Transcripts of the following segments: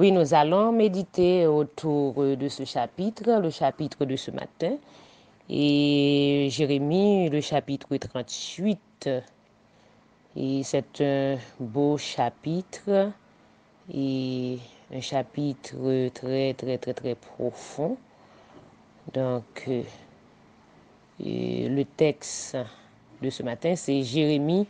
Oui, nous allons méditer autour de ce chapitre, le chapitre de ce matin, et Jérémie, le chapitre 38. Et c'est un beau chapitre, et un chapitre très, très, très, très profond. Donc, le texte de ce matin, c'est Jérémie,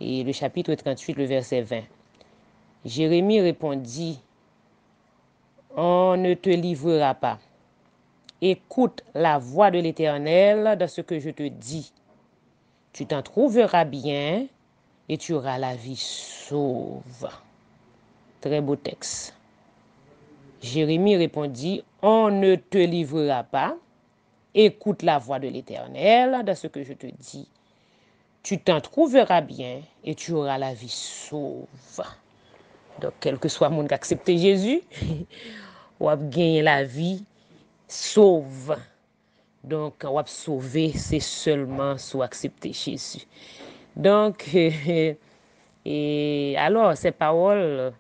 et le chapitre 38, le verset 20. Jérémie répondit, on ne te livrera pas. Écoute la voix de l'Éternel dans ce que je te dis. Tu t'en trouveras bien et tu auras la vie sauve. Très beau texte. Jérémie répondit, on ne te livrera pas. Écoute la voix de l'Éternel dans ce que je te dis. Tu t'en trouveras bien et tu auras la vie sauve. Donc, quel que soit le monde qui accepte Jésus, on va gagner la vie sauve. Donc, on va sauver, c'est seulement sous accepter Jésus. Donc, alors, ces paroles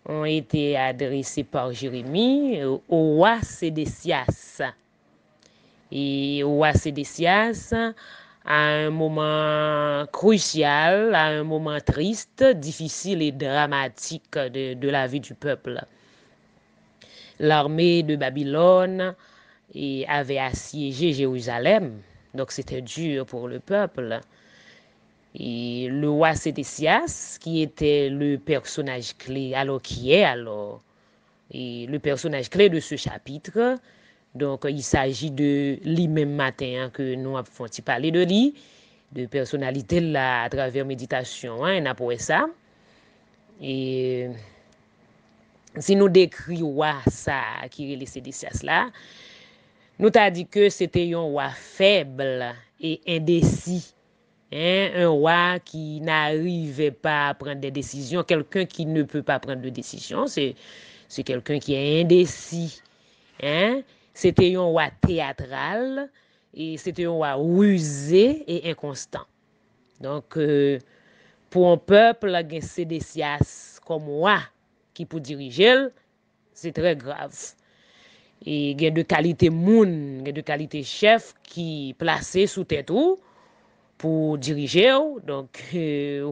ont été adressées par Jérémie au roi Sédécias. Et au roi Sédécias, à un moment crucial, à un moment triste, difficile et dramatique de la vie du peuple. L'armée de Babylone avait assiégé Jérusalem, donc c'était dur pour le peuple. Et le roi Sédécias, qui était le personnage clé, et le personnage clé de ce chapitre, donc il s'agit de lui même matin que nous avons parlé de lui, de personnalité là à travers méditation, après ça. Et si nous décrivons ça qui est le Sédécias là, nous t'a dit que c'était un roi faible et indécis. Un roi qui n'arrivait pas à prendre des décisions. Quelqu'un qui ne peut pas prendre de décision, c'est quelqu'un qui est indécis. C'était un roi théâtral et c'était un roi rusé et inconstant. Donc, pour un peuple, Sédécias comme roi qui peut diriger, c'est très grave. Et il y a de qualité moun, il y a de qualité chef qui placé sous tête ou pour diriger. Donc,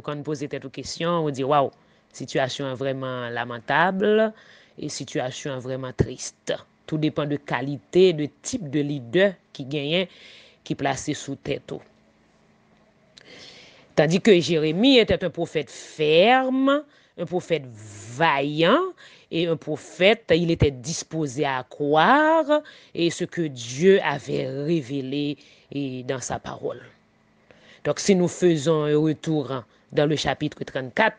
quand on pose tête aux questions, on dit waouh, situation est vraiment lamentable et situation est vraiment triste. Tout dépend de qualité, de type de leader qui gagne, qui placé sous tête. Tandis que Jérémie était un prophète ferme, un prophète vaillant et un prophète, il était disposé à croire et ce que Dieu avait révélé dans sa parole. Donc, si nous faisons un retour dans le chapitre 34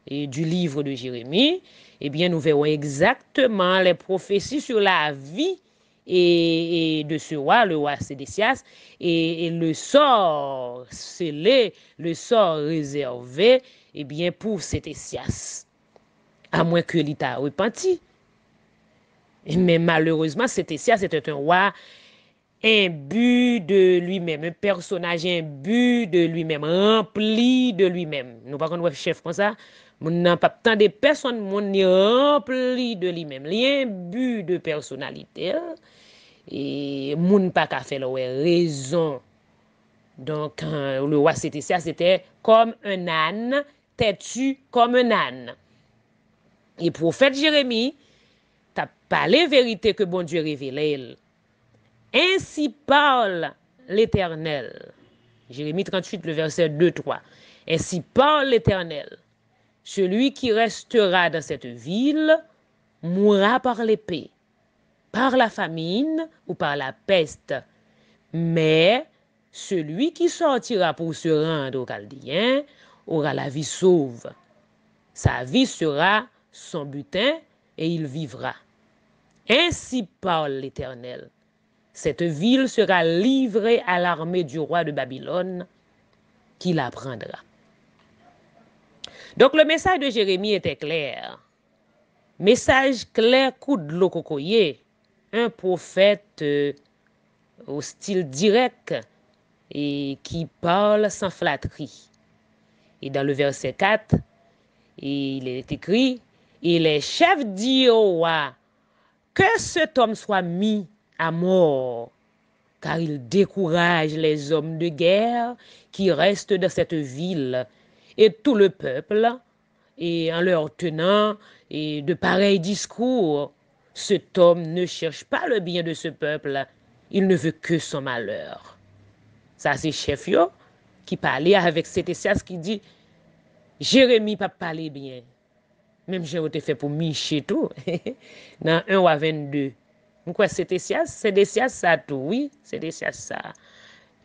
du livre de Jérémie, eh bien, nous verrons exactement les prophéties sur la vie et de ce roi, le roi Sédécias, et le sort scellé, le sort réservé, eh bien, pour Sédécias, à moins que l'État repenti. Mais malheureusement, Sédécias était un roi imbu de lui-même, un personnage imbu de lui-même, rempli de lui-même. Nous pas qu'on chef comme ça, n'a pas tant de personnes, mon est rempli de lui-même, imbu de personnalité et moun pas qu'à faire raison. Donc le roi Sédécias c'était comme un âne, têtu comme un âne. Et prophète Jérémie t'a parlé vérité que bon Dieu révélé. Ainsi parle l'Éternel. Jérémie 38, le verset 2-3. Ainsi parle l'Éternel. Celui qui restera dans cette ville mourra par l'épée, par la famine ou par la peste. Mais celui qui sortira pour se rendre aux Chaldéens aura la vie sauve. Sa vie sera son butin et il vivra. Ainsi parle l'Éternel. Cette ville sera livrée à l'armée du roi de Babylone qui la prendra. Donc le message de Jérémie était clair. Message clair, coup de l'eau cocoyer. Un prophète au style direct et qui parle sans flatterie. Et dans le verset 4, il est écrit, Et les chefs dirent au roi que cet homme soit mis à mort, car il décourage les hommes de guerre qui restent dans cette ville et tout le peuple, et en leur tenant et de pareils discours. Cet homme ne cherche pas le bien de ce peuple, il ne veut que son malheur. Ça, c'est chef yo qui parlait avec Sédécias qui dit Jérémie pas parler bien. Même j'ai été fait pour Miché tout. Dans 1 à 22. Pourquoi Sédécias ça tout, oui, Sédécias ça.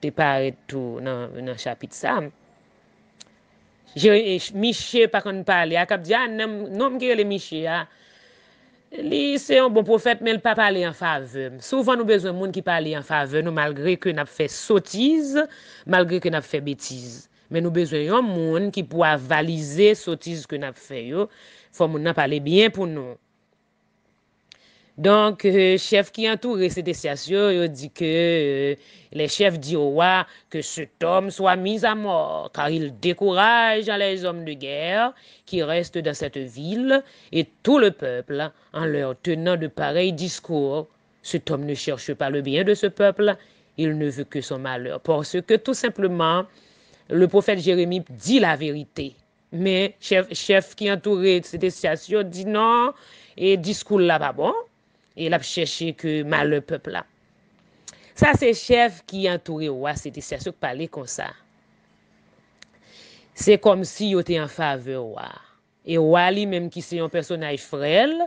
T'es pareil tout dans le chapitre ça. Miché pas qu'on parler, a cap dit non qui le Miché a. Lui c'est un bon prophète mais il pas parler en faveur. Souvent nous besoin de monde qui parle en faveur nous malgré que n'a fait sottise, malgré que n'a fait bêtise. Mais nous besoin d'un monde qui pourra valiser sottise que n'a fait yo. Faut moun n'a parler bien pour nous. Donc, chef qui entourait ces décisions, il dit que les chefs disent au roi que cet homme soit mis à mort, car il décourage les hommes de guerre qui restent dans cette ville et tout le peuple en leur tenant de pareils discours. Cet homme ne cherche pas le bien de ce peuple, il ne veut que son malheur. Parce que tout simplement, le prophète Jérémie dit la vérité. Mais chef qui entourait ces décisions dit non, et discours là pas bon. Et il a cherché que mal le peuple là. Ça, c'est chef qui entourait le roi, c'était ça qui parlait comme ça. C'est comme si il était en faveur roi. Et roi lui-même qui c'est un personnage frêle,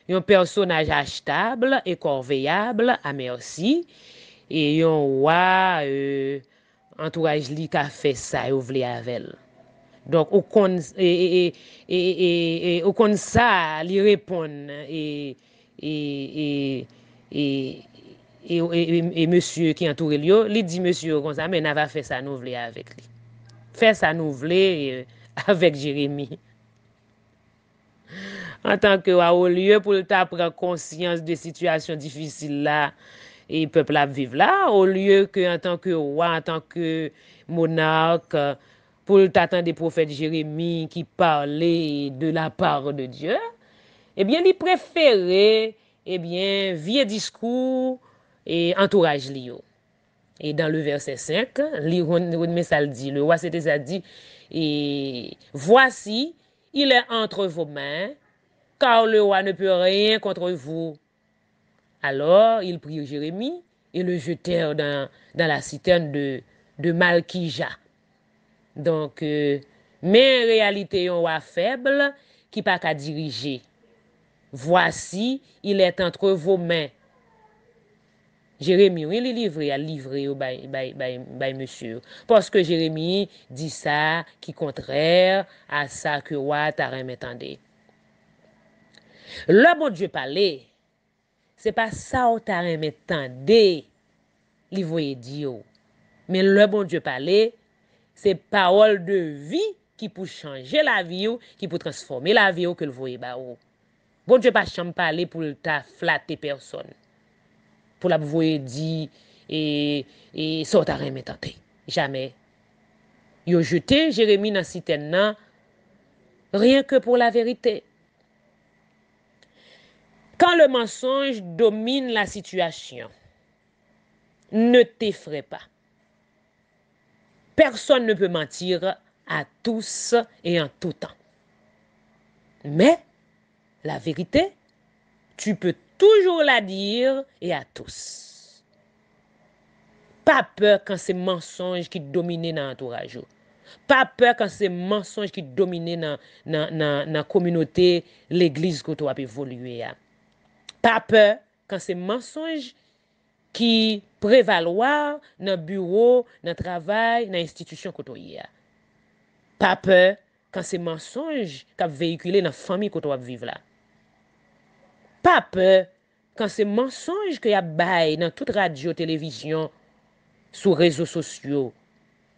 un personnage achetable et corvéable à merci. Et un roi entourage lui qui a fait ça et voulait avec elle. Donc, au con ça, lui répond et monsieur qui entoure lui, il dit monsieur comme ça, mais n'a pas fait ça nous voulons avec lui. Fait ça nous voulons avec Jérémie. En tant que au lieu pour le prendre conscience de situations difficiles là et peuple à vivre là, au lieu que en tant que roi, en tant que monarque, pour t'attendre des prophètes Jérémie qui parlaient de la part de Dieu, eh bien, il préférait, eh bien, vieux discours et entourage Lio. Et dans le verset 5, le dit, le roi Sédécias dit, et voici, il est entre vos mains, car le roi ne peut rien contre vous. Alors, ils prirent Jérémie et le jetèrent dans la citerne de Malkija. Donc, mais en réalité, un roi faible qui n'a pas qu'à diriger. Voici, il est entre vos mains. Jérémie, il est livré à livrer au monsieur. Parce que Jérémie dit ça qui est contraire à ça que roi t'a remetté. Le bon Dieu parlait, c'est pas ça où t'a remetté, livrer Dieu. Mais le bon Dieu parlait, c'est parole de vie qui peut changer la vie, qui peut transformer la vie que le voyez ba ou. Bon Dieu pas chambre parler pour ta flatter personne. Pour la voyer dit et ça t'a remetté. Jamais. Yo jeté Jérémie dans citerne nan, rien que pour la vérité. Quand le mensonge domine la situation, ne t'effraie pas. Personne ne peut mentir à tous et en tout temps. Mais la vérité, tu peux toujours la dire et à tous. Pas peur quand c'est mensonge qui domine dans l'entourage. Pas peur quand c'est mensonge qui domine dans la communauté, l'église que tu as évolué. Pas peur quand c'est mensonge qui prévaloir dans le bureau, dans le travail, dans l'institution que tu as. Pas peur quand c'est mensonge qui véhiculé dans la famille que tu as vivre là. Pas peur quand c'est mensonge que y a bail dans toute radio, télévision, sur réseaux sociaux,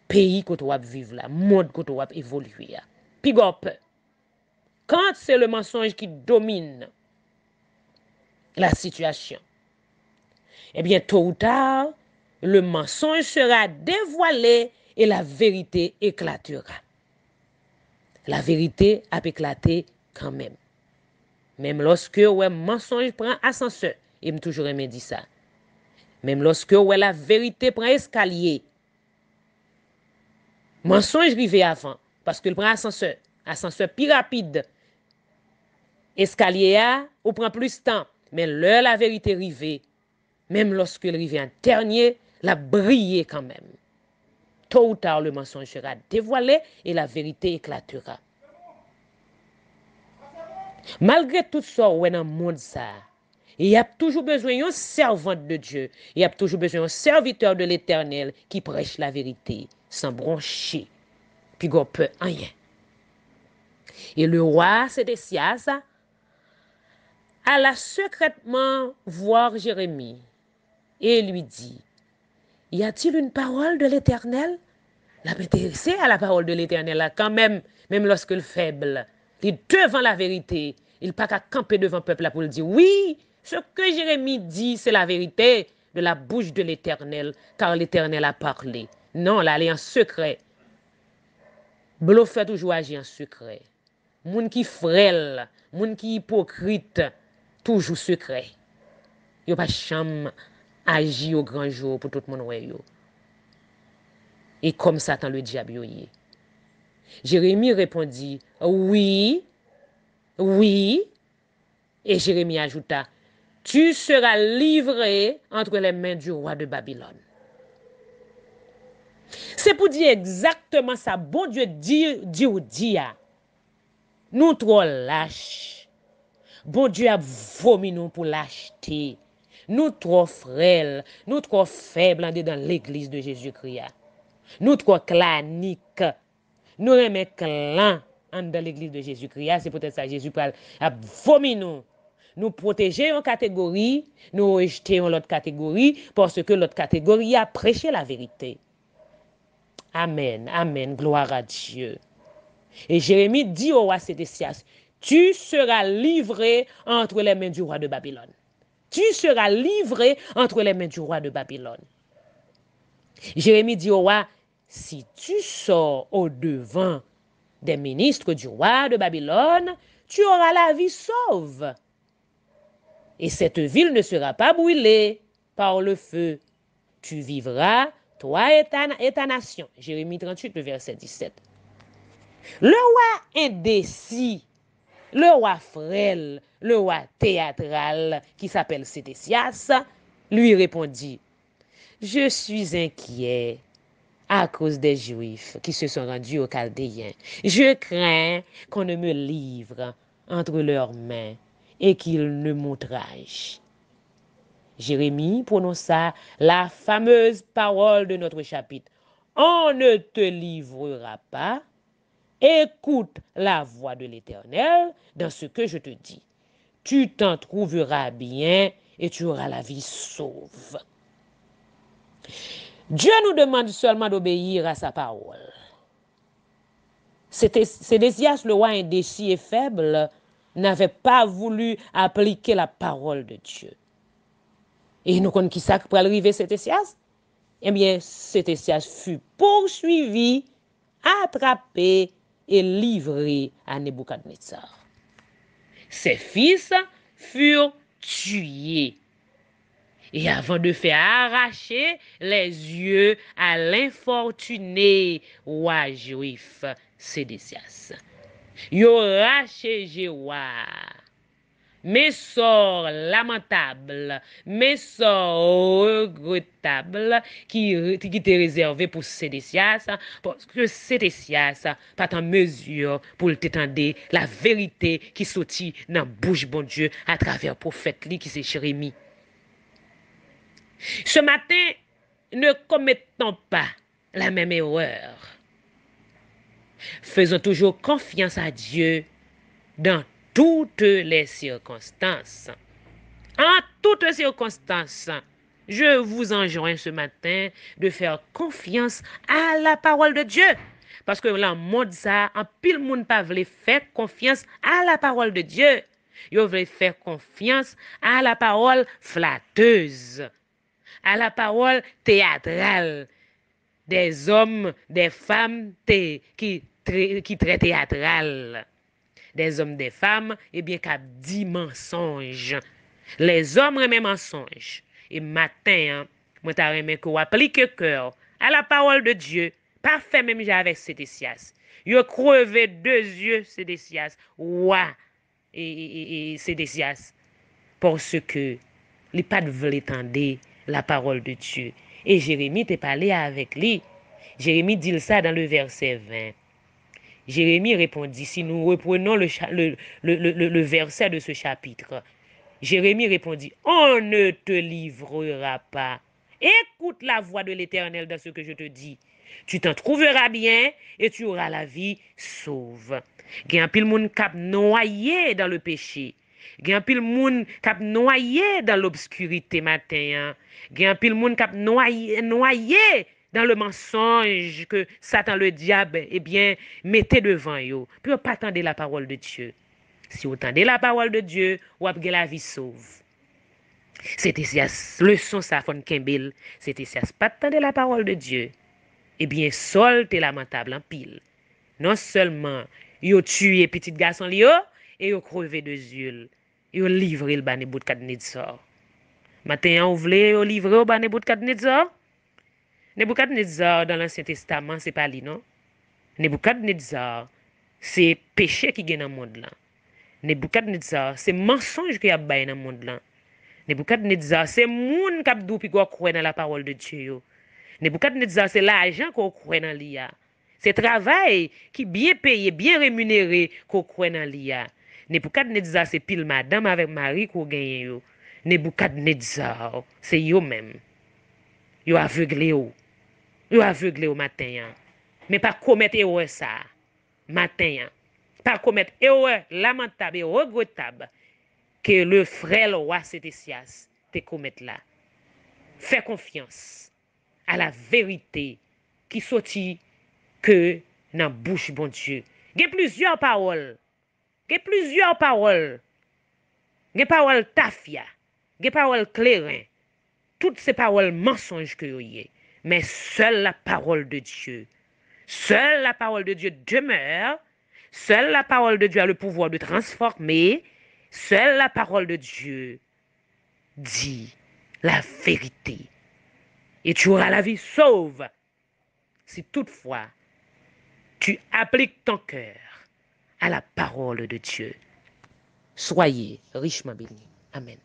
pays que tu as vivre là, monde que tu as évoluer là. Puis peur. Quand c'est le mensonge qui domine la situation, eh bien, tôt ou tard, le mensonge sera dévoilé et la vérité éclatera. La vérité a éclaté quand même. Même lorsque ouais mensonge prend ascenseur, il me toujours aimé dit ça. Même lorsque ouais la vérité prend escalier, mensonge rivé avant parce que le prend ascenseur plus rapide. Escalier a ou prend plus de temps, mais l'heure la vérité rivé, même lorsque le rivé en dernier, la briller quand même. Tôt ou tard le mensonge sera dévoilé et la vérité éclatera. Malgré tout ça, ouais dans le monde ça, il y a toujours besoin d'un servante de Dieu. Il y a toujours besoin d'un serviteur de l'Éternel qui prêche la vérité sans broncher. Puis qu'on peut rien. Et le roi Sédécias alla secrètement voir Jérémie et lui dit, y a-t-il une parole de l'Éternel? La intéressé à la parole de l'Éternel quand même, même lorsque le faible, il est devant la vérité. Il n'a pas qu'à camper devant le peuple pour le dire, oui, ce que Jérémie dit, c'est la vérité de la bouche de l'Éternel, car l'Éternel a parlé. Non, là, elle est en secret. Bluffé toujours agit en secret. Moun qui frêle, moun qui hypocrite, toujours secret. Yo pas chambre agir au grand jour pour tout le monde yo. Et comme Satan le diable yoye. Jérémie répondit, oui, oui. Et Jérémie ajouta, tu seras livré entre les mains du roi de Babylone. C'est pour dire exactement ça. Bon Dieu dit, nous trop lâches. Bon Dieu a vomi nous pour l'acheter. Nous trop frêles, nous trop faibles dans l'église de Jésus-Christ. Nous trop claniques. Nous remettons clan dans l'église de Jésus-Christ. C'est peut-être ça Jésus a vomi nous. Nous protéger une catégorie, nous rejeter l'autre catégorie parce que l'autre catégorie a prêché la vérité. Amen, amen, gloire à Dieu. Et Jérémie dit au roi Sédécias, tu seras livré entre les mains du roi de Babylone. Tu seras livré entre les mains du roi de Babylone. Jérémie dit au roi, si tu sors au-devant des ministres du roi de Babylone, tu auras la vie sauve. Et cette ville ne sera pas brûlée par le feu. Tu vivras, toi et ta nation. Jérémie 38, le verset 17. Le roi indécis, le roi frêle, le roi théâtral, qui s'appelle Sédécias, lui répondit, je suis inquiet à cause des Juifs qui se sont rendus aux Chaldéens. Je crains qu'on ne me livre entre leurs mains et qu'ils ne m'outragent. Jérémie prononça la fameuse parole de notre chapitre. On ne te livrera pas. Écoute la voix de l'Éternel dans ce que je te dis. Tu t'en trouveras bien et tu auras la vie sauve. Dieu nous demande seulement d'obéir à sa parole. Sédécias, le roi indécis et faible, n'avait pas voulu appliquer la parole de Dieu. Et nous connaissons qui ça pour arriver Sédécias? Eh bien, Sédécias fut poursuivi, attrapé et livré à Nebuchadnezzar. Ses fils furent tués. Et avant de faire arracher les yeux à l'infortuné roi juif Sédécias, yo raché Jéhoua. Mais sort lamentable, mais sort regrettable qui était réservé pour Sédécias, parce que Sédécias pas en mesure pour t'étendre la vérité qui sortit dans la bouche bon Dieu à travers le prophète qui c'est Jérémie. Ce matin, ne commettons pas la même erreur. Faisons toujours confiance à Dieu dans toutes les circonstances. En toutes circonstances, je vous enjoins ce matin de faire confiance à la parole de Dieu. Parce que dans le monde, ça, en pile monde pas veut faire confiance à la parole de Dieu. Ils veulent faire confiance à la parole flatteuse, à la parole théâtrale des hommes, des femmes qui très théâtrales. des hommes, des femmes, eh bien, qui dit mensonge. Les hommes remettent mensonge. Et matin, hein, moi, t'as remis qu'on applique cœur à la parole de Dieu. Pas fait même j'ai avec Sédécias. Yo crevé 2 yeux, Sédécias. Ouah, et Sédécias. Parce que, il pas de voulu entendre la parole de Dieu. Et Jérémie t'a parlé avec lui. Jérémie dit ça dans le verset 20. Jérémie répondit, si nous reprenons le verset de ce chapitre, Jérémie répondit, on ne te livrera pas. Écoute la voix de l'Éternel dans ce que je te dis. Tu t'en trouveras bien et tu auras la vie sauve. Il y a un pile monde cap noyé dans le péché. Il y a un pile monde cap noyé dans l'obscurité matin. Il y a un pile monde cap noyé dans le mensonge que Satan le diable eh bien mettez devant yo. Puis pas attendre la parole de Dieu. Si vous entendez la parole de Dieu, vous avez la vie sauve. C'était si leçon ça fon Kembel, c'était si pas attendre la parole de Dieu. Eh bien, sol t'es lamentable en pile. Non seulement yo tué petit garçon li yo et yo crevé 2 yeux. Yo livré le ba Nebukadnezzar. Matin on voulait yo livrer au ba Nebukadnezzar. Nebukadnezzar dans l'Ancien Testament, c'est pas lui non. Nebukadnezzar, c'est péché qui gagne dans le monde là. Nebukadnezzar, c'est mensonge qui a baillé dans le monde là. Nebukadnezzar, c'est moun qui a dou pi croire dans la parole de Dieu. Nebukadnezzar, c'est l'argent qu'on croit dans l'IA. C'est travail qui bien payé, bien rémunéré qu'on croit dans l'IA. Nebukadnezzar, c'est pile madame avec mari qu'on gagne yo. Nebukadnezzar, c'est yo même. Yo aveuglé yo. Yo aveuglé au matin. Mais pas commettre erreur ça. Matin. Pas commettre erreur lamentable et regrettable que le frère roi Sédécias te commette là. Fais confiance à la vérité qui sortit que dans bouche bon Dieu. Il y a plusieurs paroles. Il y a plusieurs paroles. Il y a paroles tafia. Il y a paroles clairin. Toutes ces paroles mensonges que y a. Mais seule la parole de Dieu. Seule la parole de Dieu demeure. Seule la parole de Dieu a le pouvoir de transformer. Seule la parole de Dieu dit la vérité. Et tu auras la vie sauve si toutefois tu appliques ton cœur à la parole de Dieu. Soyez richement bénis. Amen.